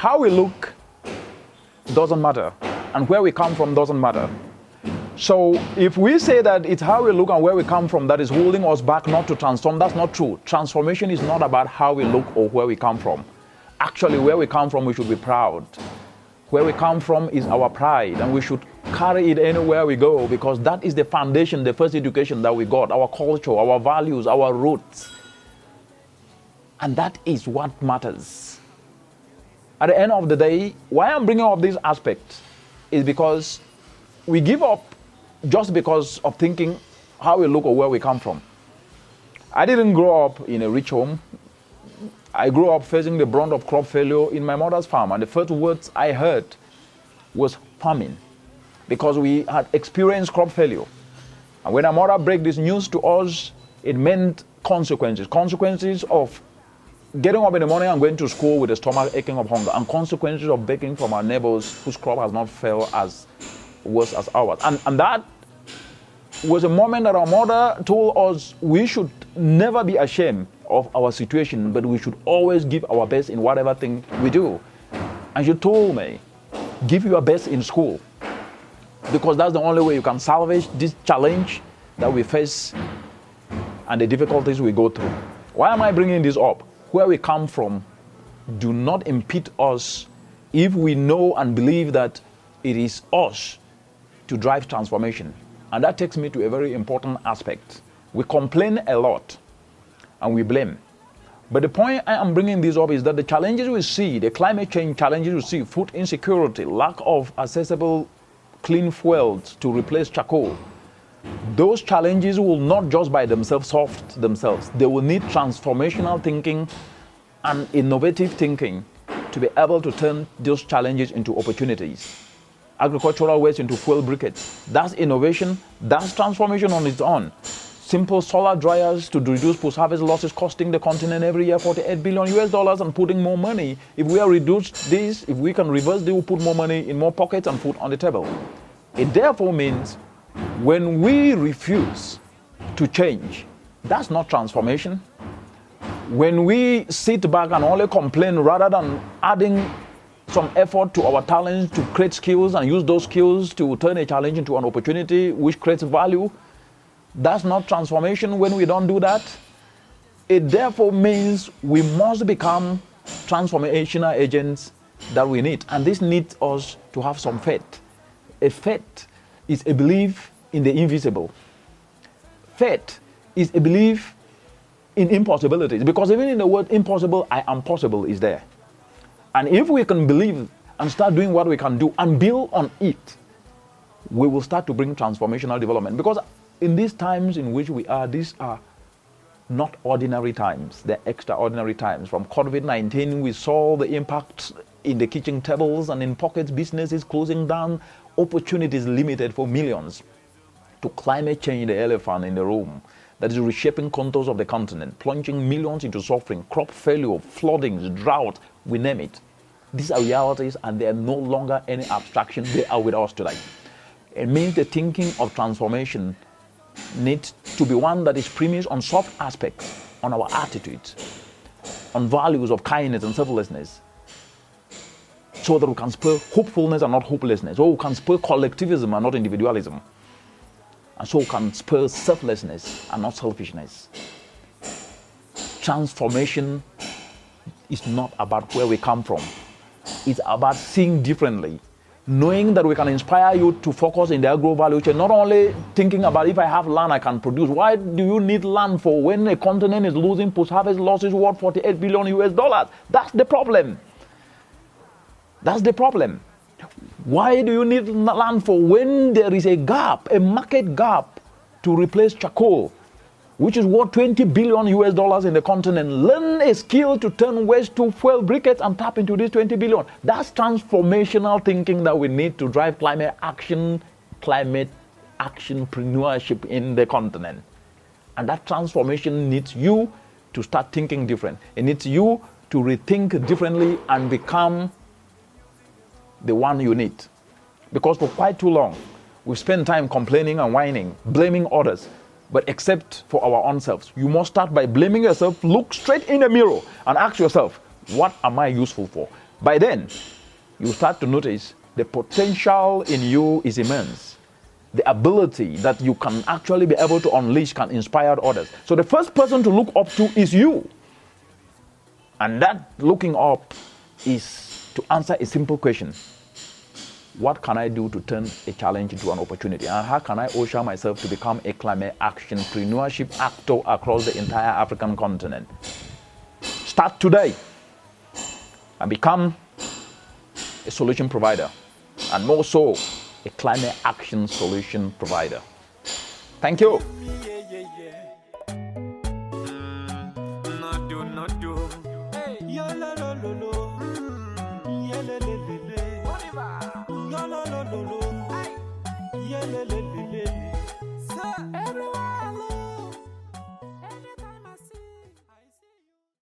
how we look doesn't matter, and where we come from doesn't matter. So if we say that it's how we look and where we come from that is holding us back not to transform, that's not true. Transformation is not about how we look or where we come from. Actually, where we come from, we should be proud. Where we come from is our pride, and we should carry it anywhere we go, because that is the foundation, the first education that we got, our culture, our values, our roots. And that is what matters. At the end of the day, why I'm bringing up this aspect is because we give up just because of thinking how we look or where we come from. I didn't grow up in a rich home. I grew up facing the brunt of crop failure in my mother's farm, and the first words I heard was famine, because we had experienced crop failure. And when our mother broke this news to us, it meant consequences of getting up in the morning and going to school with a stomach aching of hunger, and consequences of begging from our neighbors whose crop has not failed as worse as ours. And that was a moment that our mother told us we should never be ashamed of our situation, but we should always give our best in whatever thing we do. And she told me, give your best in school, because that's the only way you can salvage this challenge that we face and the difficulties we go through. Why am I bringing this up? Where we come from do not impede us if we know and believe that it is us to drive transformation. And that takes me to a very important aspect. We complain a lot and we blame. But the point I am bringing this up is that the challenges we see, the climate change challenges we see, food insecurity, lack of accessible clean fuels to replace charcoal, those challenges will not just by themselves solve themselves. They will need transformational thinking and innovative thinking to be able to turn those challenges into opportunities. Agricultural waste into fuel briquettes. That's innovation, that's transformation on its own. Simple solar dryers to reduce post-harvest losses costing the continent every year $48 billion and putting more money. If we are reduced this, if we can reverse, they will put more money in more pockets and food on the table. It therefore means when we refuse to change, that's not transformation. When we sit back and only complain rather than adding some effort to our talents to create skills and use those skills to turn a challenge into an opportunity which creates value, that's not transformation. When we don't do that, it therefore means we must become transformational agents that we need. And this needs us to have some faith. A faith is a belief in the invisible. Faith is a belief in impossibilities, because even in the word impossible, I am possible is there. And if we can believe and start doing what we can do and build on it, we will start to bring transformational development. Because in these times in which we are, these are not ordinary times, they're extraordinary times. From COVID-19, we saw the impact in the kitchen tables and in pockets, businesses closing down, opportunities limited for millions. To climate change, the elephant in the room that is reshaping contours of the continent, plunging millions into suffering, crop failure, floodings, drought, we name it. These are realities, and they are no longer any abstraction. They are with us today. It means the thinking of transformation needs to be one that is premised on soft aspects, on our attitudes, on values of kindness and selflessness, so that we can spur hopefulness and not hopelessness, or we can spur collectivism and not individualism, and so we can spur selflessness and not selfishness. Transformation is not about where we come from. It's about seeing differently, knowing that we can inspire you to focus in the agro value chain, not only thinking about if I have land I can produce. Why do you need land for when a continent is losing post-harvest losses worth $48 billion? That's the problem. That's the problem. Why do you need land for when there is a gap, a market gap to replace charcoal, which is worth $20 billion in the continent? Learn a skill to turn waste to fuel briquettes and tap into this $20 billion. That's transformational thinking that we need to drive climate action entrepreneurship in the continent. And that transformation needs you to start thinking different. It needs you to rethink differently and become the one you need. Because for quite too long, we've spent time complaining and whining, blaming others. But except for our own selves, you must start by blaming yourself. Look straight in the mirror and ask yourself, what am I useful for? By then, you start to notice the potential in you is immense. The ability that you can actually be able to unleash can inspire others. So the first person to look up to is you. And that looking up is to answer a simple question. What can I do to turn a challenge into an opportunity? And how can I usher myself to become a climate action entrepreneurship actor across the entire African continent? Start today and become a solution provider, and more so, a climate action solution provider. Thank you.